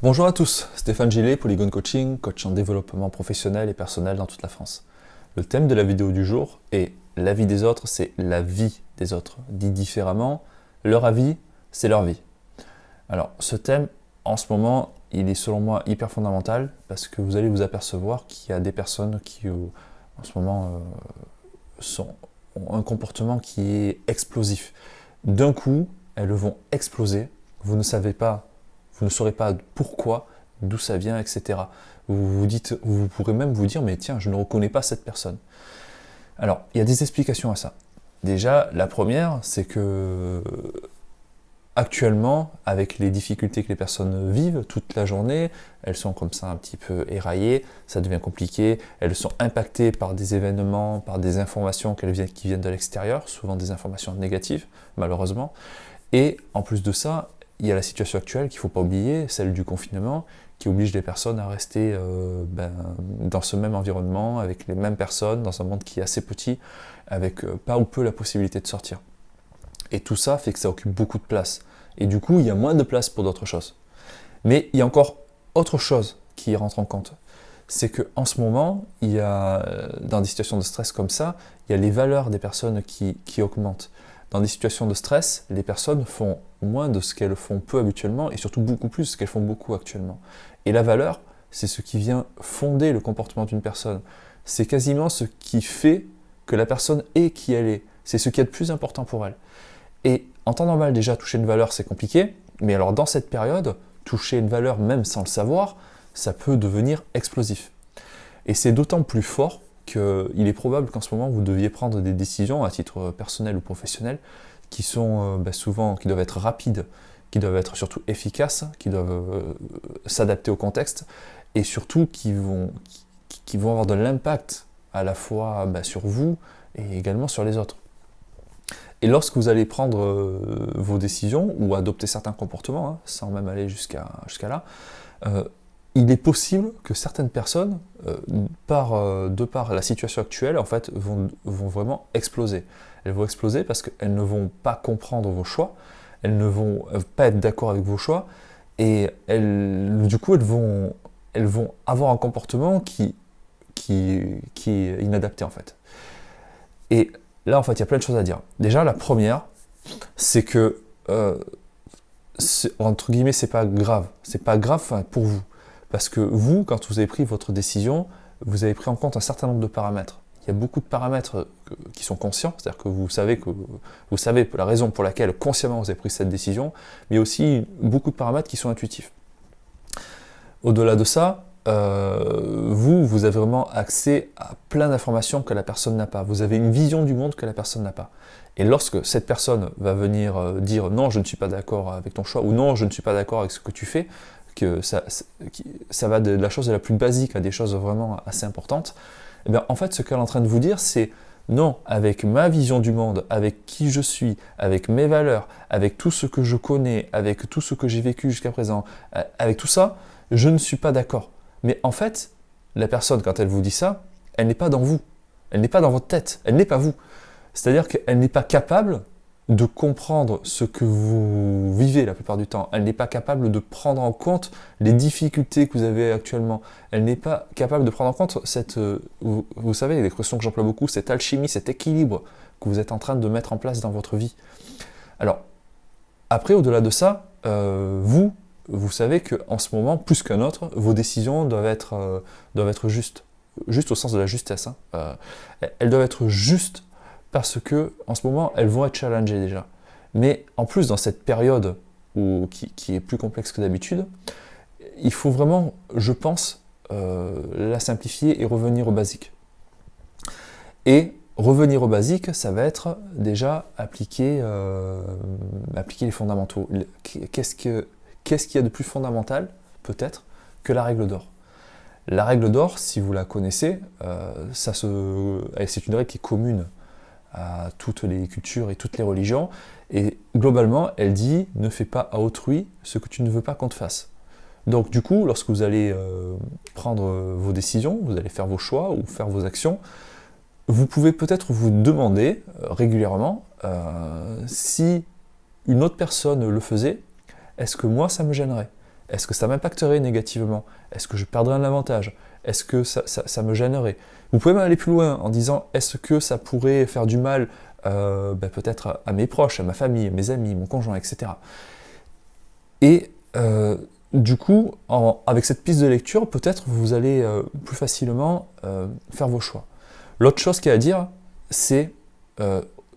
Bonjour à tous, Stéphane Gillet, Polygone Coaching, coach en développement professionnel et personnel dans toute la France. Le thème de la vidéo du jour est la vie des autres, c'est la vie des autres. Dit différemment, leur avis, c'est leur vie. Alors ce thème, en ce moment, il est selon moi hyper fondamental parce que vous allez vous apercevoir qu'il y a des personnes qui, en ce moment, ont un comportement qui est explosif. D'un coup, elles vont exploser, vous ne saurez pas pourquoi, d'où ça vient, etc. Vous pourrez même vous dire, mais tiens, je ne reconnais pas cette personne. Alors, il y a des explications à ça. Déjà, la première, c'est que actuellement, avec les difficultés que les personnes vivent toute la journée, elles sont comme ça un petit peu éraillées, ça devient compliqué, elles sont impactées par des événements, par des informations qui viennent de l'extérieur, souvent des informations négatives, malheureusement. Et en plus de ça, il y a la situation actuelle qu'il ne faut pas oublier, celle du confinement, qui oblige les personnes à rester dans ce même environnement, avec les mêmes personnes, dans un monde qui est assez petit, avec pas ou peu la possibilité de sortir. Et tout ça fait que ça occupe beaucoup de place. Et du coup, il y a moins de place pour d'autres choses. Mais il y a encore autre chose qui rentre en compte. C'est qu'en ce moment, il y a, dans des situations de stress comme ça, il y a les valeurs des personnes qui augmentent. Dans des situations de stress, les personnes font moins de ce qu'elles font peu habituellement et surtout beaucoup plus de ce qu'elles font beaucoup actuellement. Et la valeur, c'est ce qui vient fonder le comportement d'une personne. C'est quasiment ce qui fait que la personne est qui elle est. C'est ce qui est le plus important pour elle. Et en temps normal, déjà, toucher une valeur, c'est compliqué. Mais alors, dans cette période, toucher une valeur, même sans le savoir, ça peut devenir explosif. Et c'est d'autant plus fort qu'il est probable qu'en ce moment, vous deviez prendre des décisions à titre personnel ou professionnel qui sont qui doivent être rapides, qui doivent être surtout efficaces, qui doivent s'adapter au contexte et surtout qui vont avoir de l'impact à la fois sur vous et également sur les autres. Et lorsque vous allez prendre vos décisions ou adopter certains comportements, sans même aller jusqu'à là, il est possible que certaines personnes, de par la situation actuelle, en fait, vont vraiment exploser. Elles vont exploser parce qu'elles ne vont pas comprendre vos choix, elles ne vont pas être d'accord avec vos choix, et du coup, elles vont avoir un comportement qui est inadapté, en fait. Et là, en fait, il y a plein de choses à dire. Déjà, la première, c'est que, entre guillemets, c'est pas grave. C'est pas grave pour vous. Parce que vous, quand vous avez pris votre décision, vous avez pris en compte un certain nombre de paramètres. Il y a beaucoup de paramètres qui sont conscients, c'est-à-dire que vous savez la raison pour laquelle consciemment vous avez pris cette décision, mais aussi beaucoup de paramètres qui sont intuitifs. Au-delà de ça, vous avez vraiment accès à plein d'informations que la personne n'a pas. Vous avez une vision du monde que la personne n'a pas. Et lorsque cette personne va venir dire non, je ne suis pas d'accord avec ton choix, ou non, je ne suis pas d'accord avec ce que tu fais, que ça va de la chose la plus basique à des choses vraiment assez importantes, et bien en fait ce qu'elle est en train de vous dire c'est non, avec ma vision du monde, avec qui je suis, avec mes valeurs, avec tout ce que je connais, avec tout ce que j'ai vécu jusqu'à présent, avec tout ça, je ne suis pas d'accord. Mais en fait, la personne, quand elle vous dit ça, elle n'est pas dans vous. Elle n'est pas dans votre tête. Elle n'est pas vous. C'est-à-dire qu'elle n'est pas capable de comprendre ce que vous vivez la plupart du temps. Elle n'est pas capable de prendre en compte les difficultés que vous avez actuellement. Elle n'est pas capable de prendre en compte vous savez, l'expression que j'emploie beaucoup, cette alchimie, cet équilibre que vous êtes en train de mettre en place dans votre vie. Alors, après, au-delà de ça, vous savez qu'en ce moment, plus qu'un autre, vos décisions doivent être justes. Juste au sens de la justesse. Elles doivent être justes parce que en ce moment, elles vont être challengées déjà. Mais en plus, dans cette période qui est plus complexe que d'habitude, il faut vraiment, je pense, la simplifier et revenir au basique. Et revenir au basique, ça va être déjà appliquer les fondamentaux. Qu'est-ce qu'il y a de plus fondamental, peut-être, que la règle d'or? La règle d'or, si vous la connaissez, c'est une règle qui est commune à toutes les cultures et toutes les religions, et globalement, elle dit « ne fais pas à autrui ce que tu ne veux pas qu'on te fasse ». Donc du coup, lorsque vous allez prendre vos décisions, vous allez faire vos choix ou faire vos actions, vous pouvez peut-être vous demander régulièrement si une autre personne le faisait, est-ce que moi ça me gênerait? Est-ce que ça m'impacterait négativement? Est-ce que je perdrais un avantage? Est-ce que ça me gênerait? Vous pouvez même aller plus loin en disant, est-ce que ça pourrait faire du mal peut-être à mes proches, à ma famille, à mes amis, mon conjoint, etc. Et du coup, avec cette piste de lecture, peut-être vous allez plus facilement faire vos choix. L'autre chose qu'il y a à dire, c'est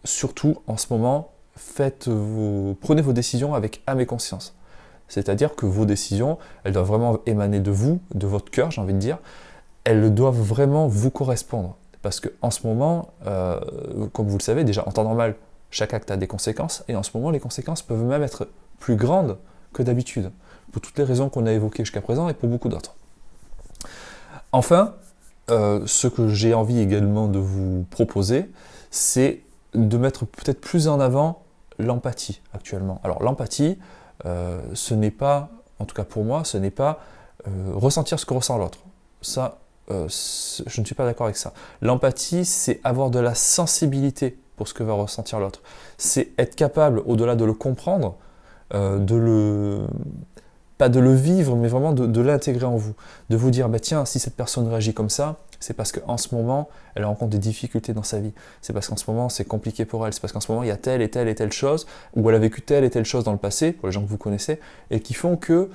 surtout en ce moment, prenez vos décisions avec âme et conscience. C'est-à-dire que vos décisions, elles doivent vraiment émaner de vous, de votre cœur, j'ai envie de dire. Elles doivent vraiment vous correspondre. Parce qu'en ce moment, comme vous le savez, déjà en temps normal, chaque acte a des conséquences. Et en ce moment, les conséquences peuvent même être plus grandes que d'habitude. Pour toutes les raisons qu'on a évoquées jusqu'à présent et pour beaucoup d'autres. Enfin, ce que j'ai envie également de vous proposer, c'est de mettre peut-être plus en avant l'empathie actuellement. Alors l'empathie, ce n'est pas, en tout cas pour moi, ce n'est pas ressentir ce que ressent l'autre. Ça, je ne suis pas d'accord avec ça. L'empathie, c'est avoir de la sensibilité pour ce que va ressentir l'autre. C'est être capable, au-delà de le comprendre, pas de le vivre, mais vraiment de l'intégrer en vous. De vous dire, bah tiens, si cette personne réagit comme ça, c'est parce qu'en ce moment, elle rencontre des difficultés dans sa vie. C'est parce qu'en ce moment, c'est compliqué pour elle. C'est parce qu'en ce moment, il y a telle et telle et telle chose, ou elle a vécu telle et telle chose dans le passé, pour les gens que vous connaissez, et qui font que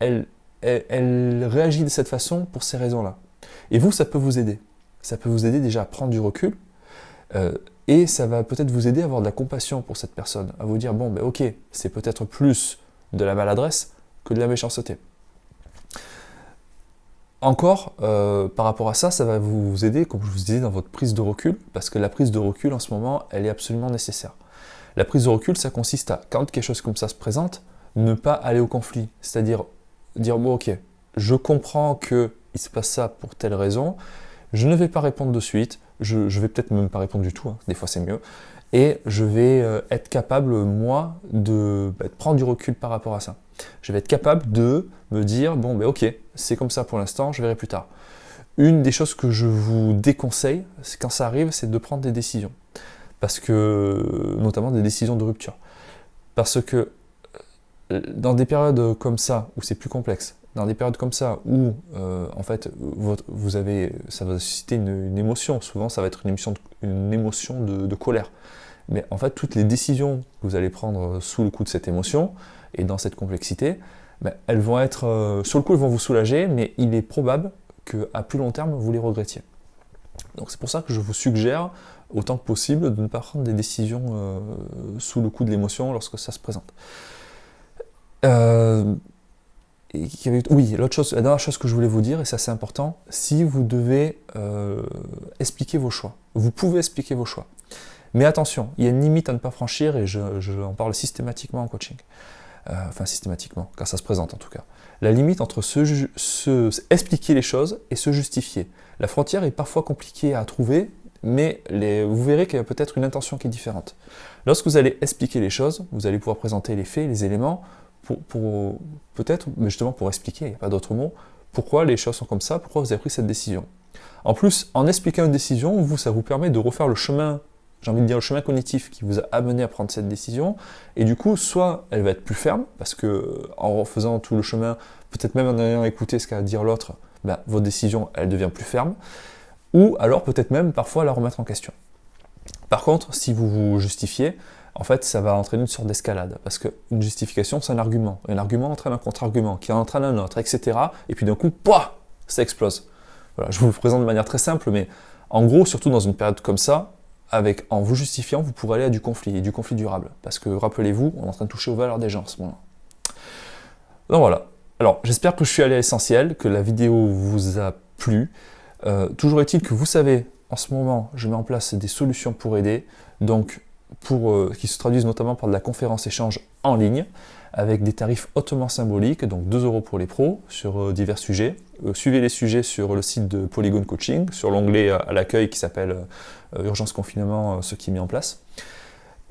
elle réagit de cette façon pour ces raisons-là. Et vous, ça peut vous aider. Ça peut vous aider déjà à prendre du recul, et ça va peut-être vous aider à avoir de la compassion pour cette personne, à vous dire, bon, ben ok, c'est peut-être plus de la maladresse que de la méchanceté. Encore, par rapport à ça, ça va vous aider, comme je vous disais, dans votre prise de recul, parce que la prise de recul, en ce moment, elle est absolument nécessaire. La prise de recul, ça consiste à, quand quelque chose comme ça se présente, ne pas aller au conflit. C'est-à-dire, dire, bon, ok, je comprends qu'il se passe ça pour telle raison, je ne vais pas répondre de suite, je vais peut-être même pas répondre du tout, hein, des fois c'est mieux, et je vais être capable, moi, de prendre du recul par rapport à ça. Je vais être capable de me dire, bon, ben ok, c'est comme ça pour l'instant, je verrai plus tard. Une des choses que je vous déconseille, c'est quand ça arrive, c'est de prendre des décisions. Parce que, notamment des décisions de rupture. Parce que dans des périodes comme ça, où c'est plus complexe, dans des périodes comme ça, où en fait, ça va susciter une émotion, souvent ça va être une émotion de colère. Mais en fait, toutes les décisions que vous allez prendre sous le coup de cette émotion, et dans cette complexité, elles vont être, sur le coup, elles vont vous soulager, mais il est probable qu'à plus long terme, vous les regrettiez. Donc c'est pour ça que je vous suggère, autant que possible, de ne pas prendre des décisions sous le coup de l'émotion lorsque ça se présente. Oui, la dernière chose que je voulais vous dire, et ça c'est important, si vous devez expliquer vos choix, vous pouvez expliquer vos choix. Mais attention, il y a une limite à ne pas franchir, et je en parle systématiquement en coaching. Enfin systématiquement, quand ça se présente en tout cas. La limite entre expliquer les choses et se justifier. La frontière est parfois compliquée à trouver, mais vous verrez qu'il y a peut-être une intention qui est différente. Lorsque vous allez expliquer les choses, vous allez pouvoir présenter les faits, les éléments, peut-être, mais justement pour expliquer, il n'y a pas d'autre mot, pourquoi les choses sont comme ça, pourquoi vous avez pris cette décision. En plus, en expliquant une décision, ça vous permet de refaire le chemin, j'ai envie de dire le chemin cognitif qui vous a amené à prendre cette décision, et du coup, soit elle va être plus ferme, parce que en refaisant tout le chemin, peut-être même en ayant écouté ce qu'a à dire l'autre, votre décision, elle devient plus ferme, ou alors peut-être même parfois la remettre en question. Par contre, si vous vous justifiez, en fait, ça va entraîner une sorte d'escalade, parce qu'une justification, c'est un argument entraîne un contre-argument, qui en entraîne un autre, etc. Et puis d'un coup, pouah, ça explose. Voilà, je vous le présente de manière très simple, mais en gros, surtout dans une période comme ça, en vous justifiant, vous pourrez aller à du conflit, et du conflit durable. Parce que, rappelez-vous, on est en train de toucher aux valeurs des gens en ce moment. Donc voilà. Alors, j'espère que je suis allé à l'essentiel, que la vidéo vous a plu. Toujours est-il que vous savez, en ce moment, je mets en place des solutions pour aider, donc qui se traduisent notamment par de la conférence-échange en ligne, avec des tarifs hautement symboliques, donc 2 € pour les pros, sur divers sujets. Suivez les sujets sur le site de Polygon Coaching, sur l'onglet à l'accueil qui s'appelle Urgence Confinement, ce qui est mis en place.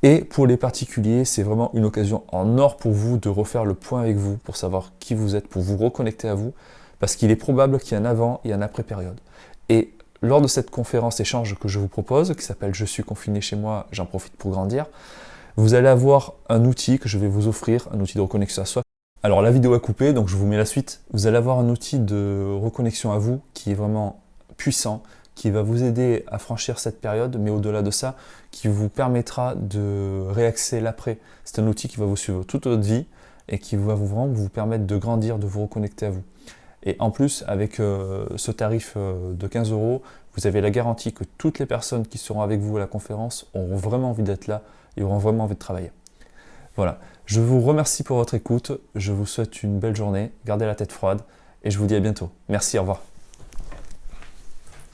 Et pour les particuliers, c'est vraiment une occasion en or pour vous de refaire le point avec vous, pour savoir qui vous êtes, pour vous reconnecter à vous, parce qu'il est probable qu'il y ait un avant et un après période. Et lors de cette conférence échange que je vous propose, qui s'appelle « Je suis confiné chez moi, j'en profite pour grandir », vous allez avoir un outil que je vais vous offrir, un outil de reconnexion à soi, Alors la vidéo a coupé, donc je vous mets la suite. Vous allez avoir un outil de reconnexion à vous qui est vraiment puissant, qui va vous aider à franchir cette période, mais au-delà de ça, qui vous permettra de réaxer l'après. C'est un outil qui va vous suivre toute votre vie et qui va vraiment vous permettre de grandir, de vous reconnecter à vous. Et en plus, avec ce tarif de 15 €, vous avez la garantie que toutes les personnes qui seront avec vous à la conférence auront vraiment envie d'être là et auront vraiment envie de travailler. Voilà, je vous remercie pour votre écoute, je vous souhaite une belle journée, gardez la tête froide et je vous dis à bientôt. Merci, au revoir.